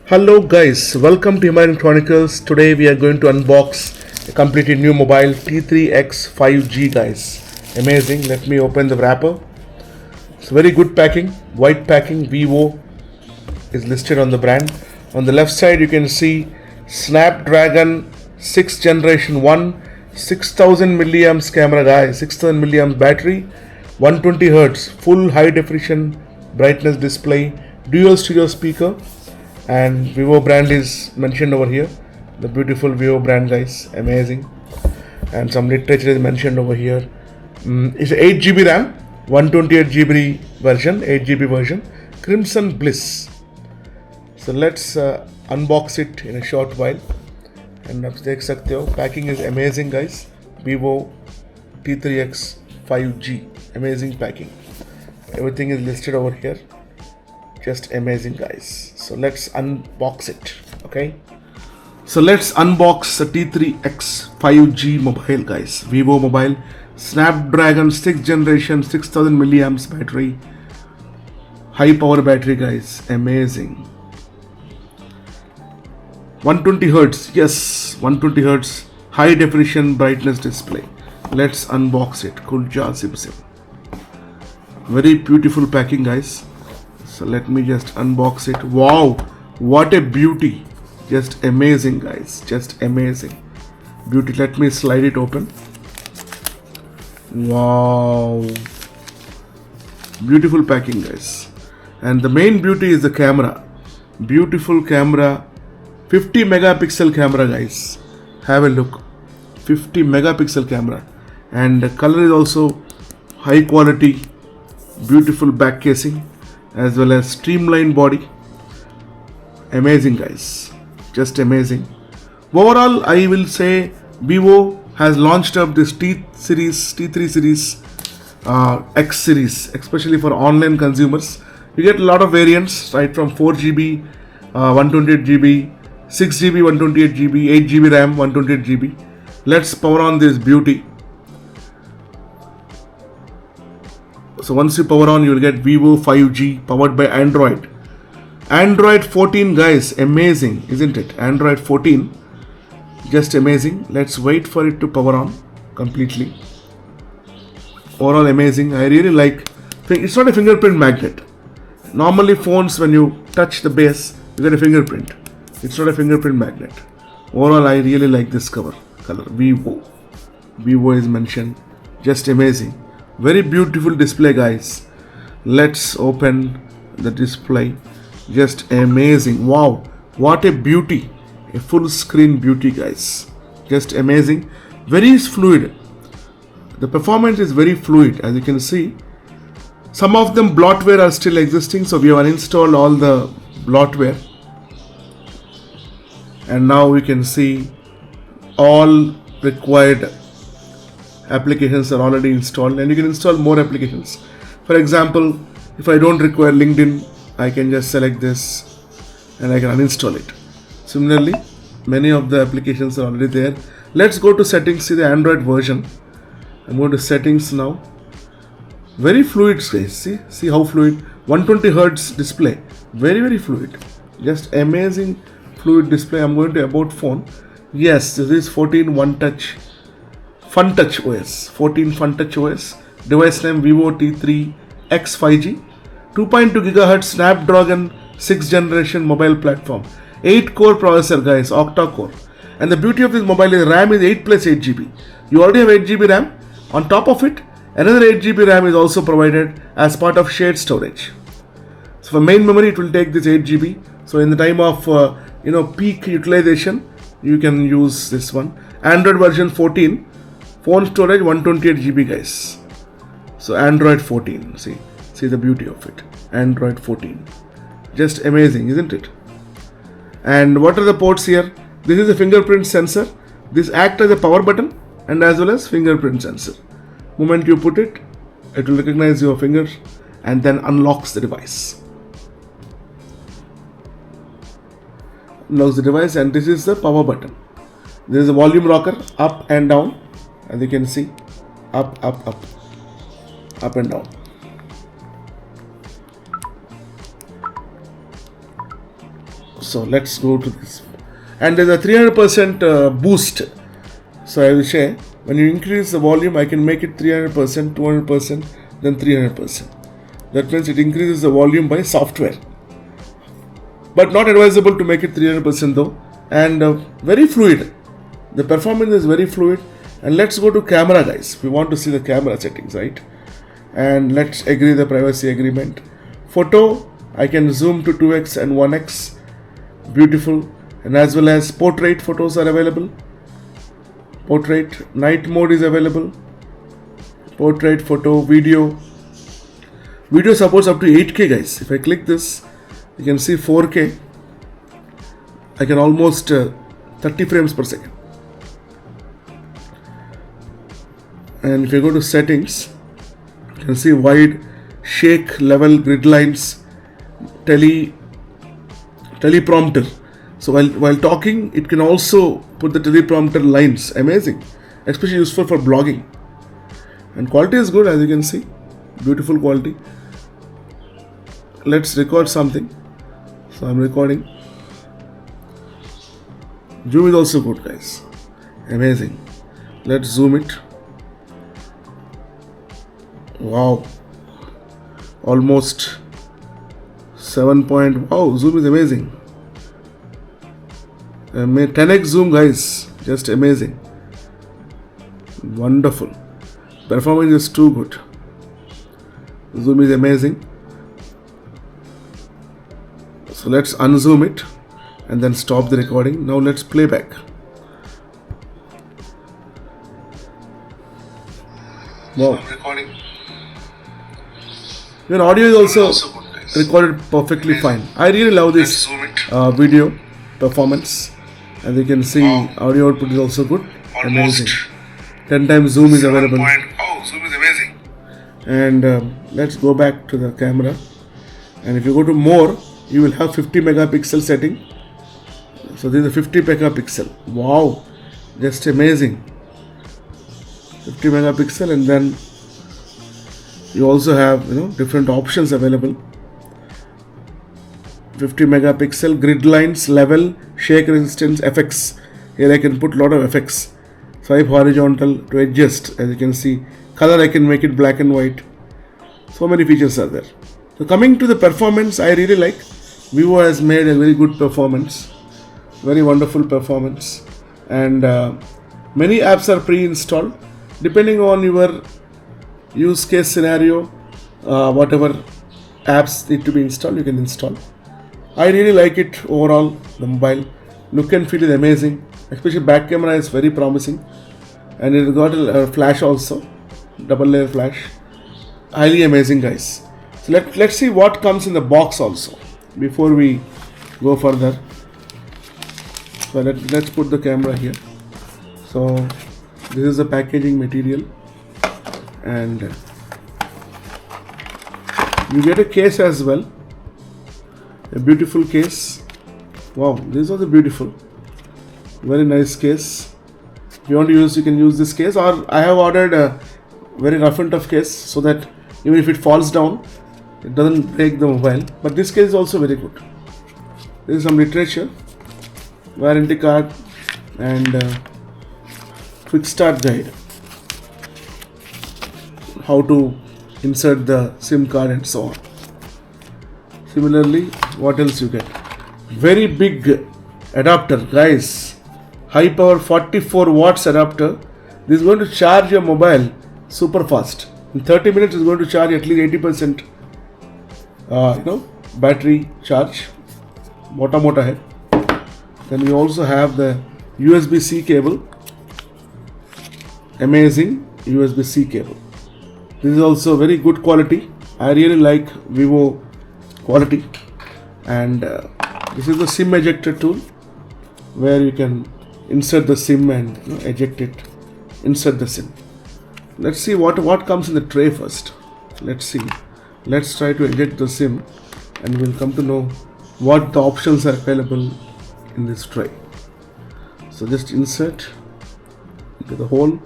Hello guys, welcome to Himalayan Chronicles. Today we are going to unbox a completely new mobile T3X 5G guys. Amazing. Let me open the wrapper. It's very good packing, white packing. VIVO is listed on the brand. On the left side you can see Snapdragon 6th generation 1 6000 milliamps camera guys, 6000 milliamps battery, 120 Hz full high definition brightness display, dual stereo speaker, and VIVO brand is mentioned over here. The beautiful VIVO brand guys, amazing. And some literature is mentioned over here. It's 8 GB RAM, 128 GB version, 8 GB version, Crimson Bliss. So let's unbox it in a short while. And आप देख सकते हो packing is amazing guys. VIVO T3X 5G, amazing packing. Everything is listed over here. Just amazing guys. So let's unbox it. Okay, so let's unbox the T3X 5G mobile guys. VIVO mobile, Snapdragon 6th generation, 6000 milliamps battery, high power battery guys, amazing. 120 Hz, yes, 120 Hz high definition brightness display. Let's unbox it. Kulja zip zip. Very beautiful packing guys. So let me just unbox it. Wow, what a beauty. Just amazing guys, just amazing beauty. Let me slide it open. Wow, beautiful packing guys. And the main beauty is the camera. Beautiful camera, 50 megapixel camera guys. Have a look, 50 megapixel camera, and the color is also high quality. Beautiful back casing as well as streamlined body. Amazing guys, just amazing. Overall, I will say VIVO has launched up this T3 series, X series, especially for online consumers. You get a lot of variants, right from 4 GB, 128 GB, 6 GB, 128 GB, 8 GB RAM, 128 GB. Let's power on this beauty. So once you power on, you will get VIVO 5G powered by Android. Android 14 guys, amazing, isn't it? Android 14, just amazing. Let's wait for it to power on completely. Overall amazing. I really like. It's not a fingerprint magnet. Normally phones, when you touch the base, you get a fingerprint. It's not a fingerprint magnet. Overall, I really like this color. VIVO. VIVO is mentioned. Just amazing. Very beautiful display guys. Let's open the display. Just amazing. Wow, what a beauty. A full screen beauty guys. Just amazing. Very fluid. The performance is very fluid. As you can see, some of them bloatware are still existing, so we have uninstalled all the bloatware, and now we can see all required applications are already installed, and you can install more applications. For example, if I don't require LinkedIn, I can just select this and I can uninstall it. Similarly, many of the applications are already there. Let's go to settings, see the Android version. I'm going to settings now. Very fluid guys. See how fluid. 120 Hz display, very fluid. Just amazing fluid display. I'm going to about phone. Yes, this is 14 One Touch Fun Touch OS, 14 Fun Touch OS, device name VIVO T3X 5G, 2.2 GHz Snapdragon 6th generation mobile platform, 8 core processor guys, octa core. And the beauty of this mobile is RAM is 8 plus 8 GB. You already have 8 GB RAM. On top of it, another 8 GB RAM is also provided as part of shared storage. So for main memory, it will take this 8 GB. So in the time of peak utilization, you can use this one. Android version 14. Phone storage 128 GB guys. So Android 14, see the beauty of it. Android 14, just amazing, isn't it? And what are the ports here? This is a fingerprint sensor. This acts as a power button and as well as fingerprint sensor. Moment you put it, it will recognize your finger and then unlocks the device. Unlocks the device, and this is the power button. There is a volume rocker, up and down. As you can see, up and down. So let's go to this, and there's a 300% boost. So I will share, when you increase the volume, I can make it 300%, 200%, then 300%. That means it increases the volume by software, but not advisable to make it 300% though. And very fluid, the performance is very fluid. And let's go to camera, guys. We want to see the camera settings, right? And let's agree the privacy agreement. Photo, I can zoom to 2x and 1x, beautiful. And as well as portrait photos are available. Portrait, night mode is available. Portrait, photo, video. Video supports up to 8K, guys. If I click this, you can see 4K. I can almost 30 frames per second. And if you go to settings, you can see wide, shake, level, grid lines, teleprompter. So while talking, it can also put the teleprompter lines. Amazing, especially useful for blogging. And quality is good, as you can see, beautiful quality. Let's record something. So I'm recording. Zoom is also good, guys. Amazing. Let's zoom it. Wow, almost 7 point. Wow, zoom is amazing. 10x zoom, guys, just amazing. Wonderful. Performance is too good. Zoom is amazing. So let's unzoom it and then stop the recording. Now let's play back. Wow. So recording. Your audio is also recorded perfectly fine. I really love this video performance. As you can see, audio output is also good. Amazing. 10 times zoom is available. Oh, zoom is amazing. And let's go back to the camera. And if you go to more, you will have 50 megapixel setting. So this is a 50 megapixel. Wow, just amazing. 50 megapixel, and then you also have different options available. 50 megapixel, grid lines, level, shake resistance, effects. Here I can put a lot of effects. Swipe horizontal to adjust. As you can see, color I can make it black and white. So many features are there. So coming to the performance, I really like. VIVO has made a very good performance, very wonderful performance, and many apps are pre-installed. Depending on your use case scenario, whatever apps need to be installed, you can install. I really like it overall. The mobile look and feel is amazing, especially back camera is very promising, and it got a flash also, double layer flash. Highly amazing, guys. So let's see what comes in the box also before we go further. So let's put the camera here. So this is the packaging material, and you get a case as well, a beautiful case. Wow, this was a beautiful, very nice case. If you want to use, you can use this case, or I have ordered a very rough and tough case so that even if it falls down, it doesn't break the mobile. But this case is also very good. There is some literature, warranty card, and quick start guide, how to insert the SIM card and so on. Similarly, what else you get? Very big adapter, guys. High power 44 watts adapter. This is going to charge your mobile super fast. In 30 minutes, it's going to charge at least 80% battery charge. Mota hai. Then we also have the USB-C cable. Amazing USB-C cable. This is also very good quality. I really like VIVO quality. And this is the SIM ejector tool, where you can insert the SIM and eject it. Insert the SIM. Let's see what comes in the tray first. Let's see. Let's try to eject the SIM, and we'll come to know what the options are available in this tray. So just insert into the hole,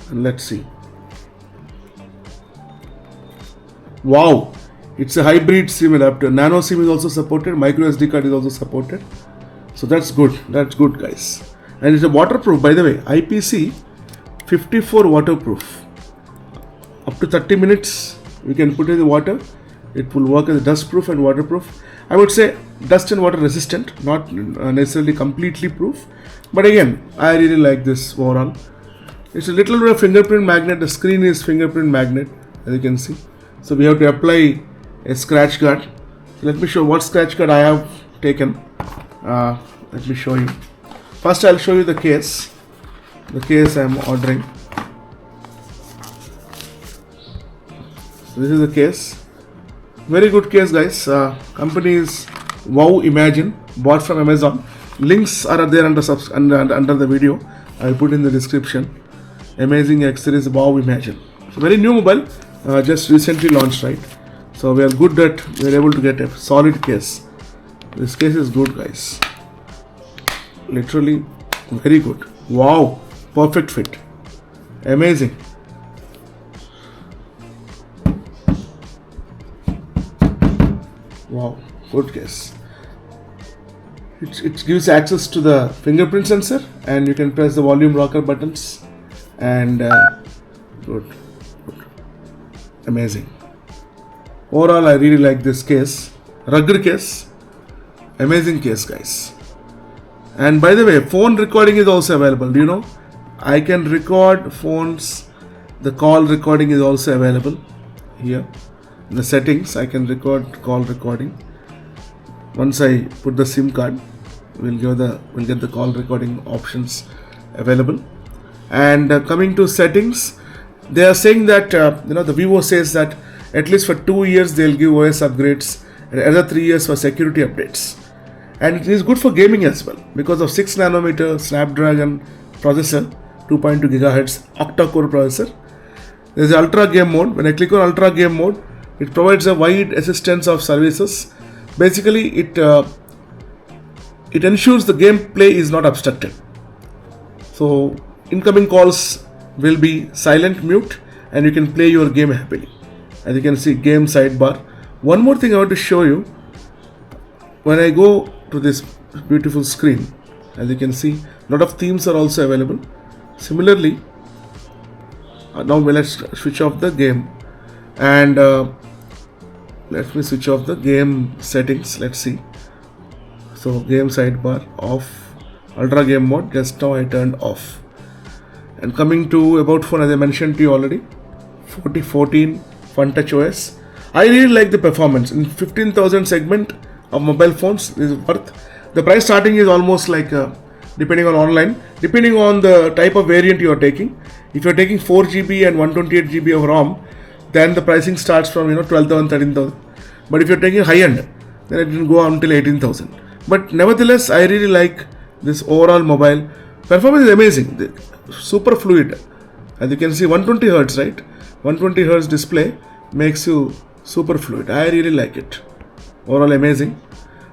and let's see. Wow, It's a hybrid SIM adapter. Nano SIM is also supported. Micro SD card is also supported. So that's good. That's good, guys. And it's a waterproof, by the way. IPC 54 waterproof. Up to 30 minutes we can put in the water. It will work as dust proof and waterproof. I would say dust and water resistant, not necessarily completely proof. But again, I really like this overall. It's a little bit of fingerprint magnet. The screen is fingerprint magnet, as you can see. So we have to apply a scratch guard. So let me show what scratch guard I have taken. Let me show you. First I'll show you the case. The case I am ordering. So this is the case. Very good case, guys. Company is VIVO Imagine, bought from Amazon. Links are there under the video. I put in the description. Amazing X series VIVO Imagine. So very new mobile, just recently launched, right? So we are good that we are able to get a solid case. This case is good, guys. Literally very good. Wow, perfect fit. Amazing. Wow, good case. It gives access to the fingerprint sensor, and you can press the volume rocker buttons. And good. Amazing. Overall, I really like this case. Rugged case. Amazing case, guys. And by the way, phone recording is also available. Do you know? I can record phones. The call recording is also available here. In the settings, I can record call recording. Once I put the SIM card, we'll get the call recording options available. And coming to settings, they are saying that the Vivo says that at least for 2 years they'll give OS upgrades and another 3 years for security updates. And it is good for gaming as well because of 6 nanometer Snapdragon processor, 2.2 gigahertz octa-core processor. There's ultra game mode. When I click on ultra game mode, it provides a wide assistance of services. Basically, it ensures the gameplay is not obstructed. So incoming calls will be silent mute, and you can play your game happily. As you can see, game sidebar. One more thing I want to show you. When I go to this beautiful screen, as you can see, a lot of themes are also available. Similarly, now let's switch off the game, and let me switch off the game settings. Let's see. So game sidebar off, ultra game mode, just now I turned off. And coming to about phone, as I mentioned to you already, 4014 Fun Touch OS. I really like the performance in 15,000 segment of mobile phones. Is worth. The price starting is almost like depending on online, depending on the type of variant you are taking. If you are taking 4 GB and 128 GB of ROM, then the pricing starts from 12,000, 13,000. But if you are taking high end, then it will go until 18,000. But nevertheless, I really like this overall mobile. Performance is amazing, super fluid. As you can see, 120 Hz, right? 120 Hz display makes you super fluid. I really like it. Overall amazing.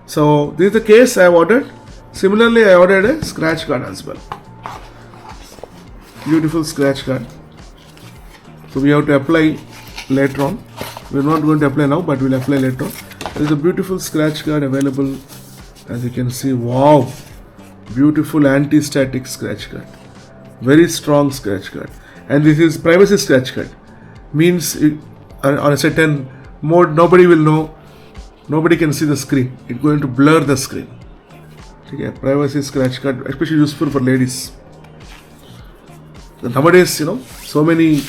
So this is the case I have ordered. Similarly, I ordered a scratch card as well. Beautiful scratch card. So we have to apply later on. We are not going to apply now, but we'll apply later on. There is a beautiful scratch card available. As you can see, wow, beautiful anti-static scratch card. Very strong scratch card. And this is privacy scratch card. Means on a certain mode, nobody will know. Nobody can see the screen. It's going to blur the screen. Okay, privacy scratch card, especially useful for ladies. Nowadays, so many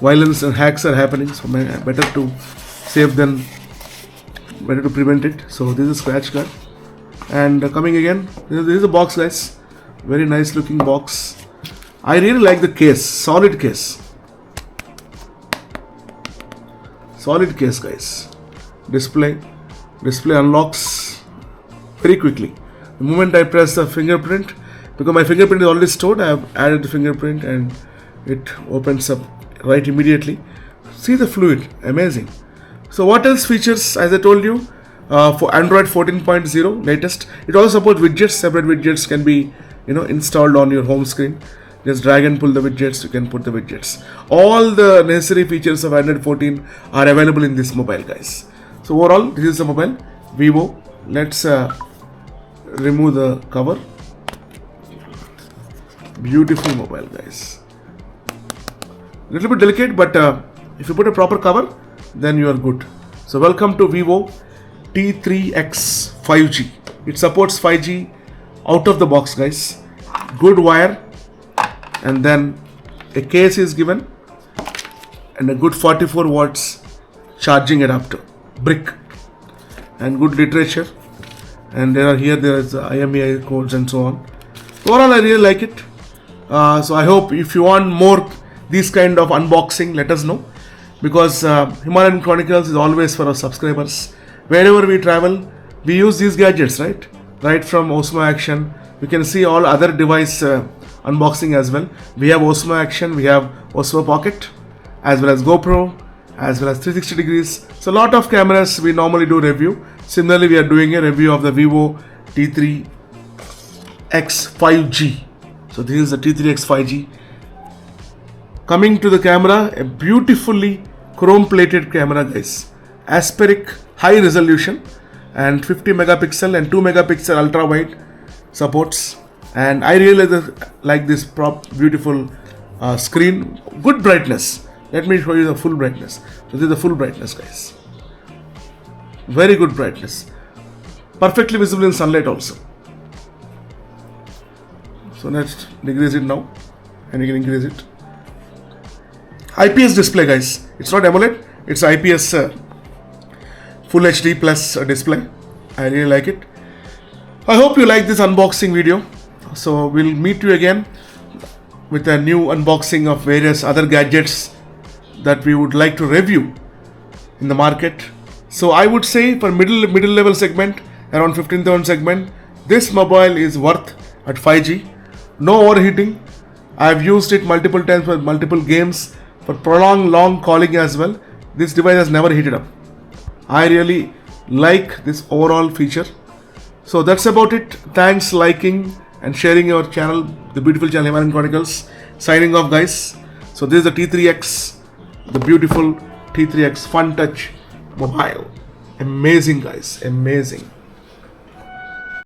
violence and hacks are happening. So better to save than better to prevent it. So this is a scratch card. And coming again, this is a box, guys. Very nice looking box. I really like the case. Solid case. Solid case, guys. Display unlocks very quickly. The moment I press the fingerprint, because my fingerprint is already stored, I have added the fingerprint and it opens up right immediately. See the fluid, amazing. So what else features? As I told you, for Android 14.0 latest, it also supports widgets. Separate widgets can be installed on your home screen. just drag and pull the widgets, you can put the widgets. All the necessary features of Android 14 are available in this mobile, guys. So overall, this is the mobile Vivo. Let's remove the cover. Beautiful mobile, guys. Little bit delicate, but if you put a proper cover, then you are good. So welcome to Vivo T3X 5G. It supports 5G out of the box, guys. Good wire, and then a case is given, and a good 44 watts charging adapter, brick, and good literature. And there is IMEI codes and so on. Overall, I really like it. So I hope if you want more these kind of unboxing, let us know, because Himalayan Chronicles is always for our subscribers. Wherever we travel, we use these gadgets, right from Osmo Action. We can see all other device unboxing as well. We have Osmo Action, we have Osmo Pocket, as well as GoPro, as well as 360 degrees. So a lot of cameras we normally do review. Similarly, we are doing a review of the Vivo T3X 5G. So this is the T3X 5G. Coming to the camera, a beautifully chrome plated camera, guys. Aspheric, high resolution, and 50 megapixel and 2 megapixel ultra wide supports. And I really like this beautiful screen. Good brightness. Let me show you the full brightness. So this is the full brightness, guys. Very good brightness. Perfectly visible in sunlight also. So let's decrease it now, and you can increase it. IPS display, guys. It's not AMOLED. It's IPS Full HD plus display. I really like it. I hope you like this unboxing video. So we'll meet you again with a new unboxing of various other gadgets that we would like to review in the market. So I would say for middle level segment, around 15,000 segment, this mobile is worth at 5G. No overheating. I have used it multiple times for multiple games, for prolonged long calling as well. This device has never heated up. I really like this overall feature. So that's about it. Thanks liking and sharing our channel, the beautiful channel Himalayan Chronicles. Signing off, guys. So this is the T3X, the beautiful T3X Fun Touch mobile. Amazing, guys, amazing.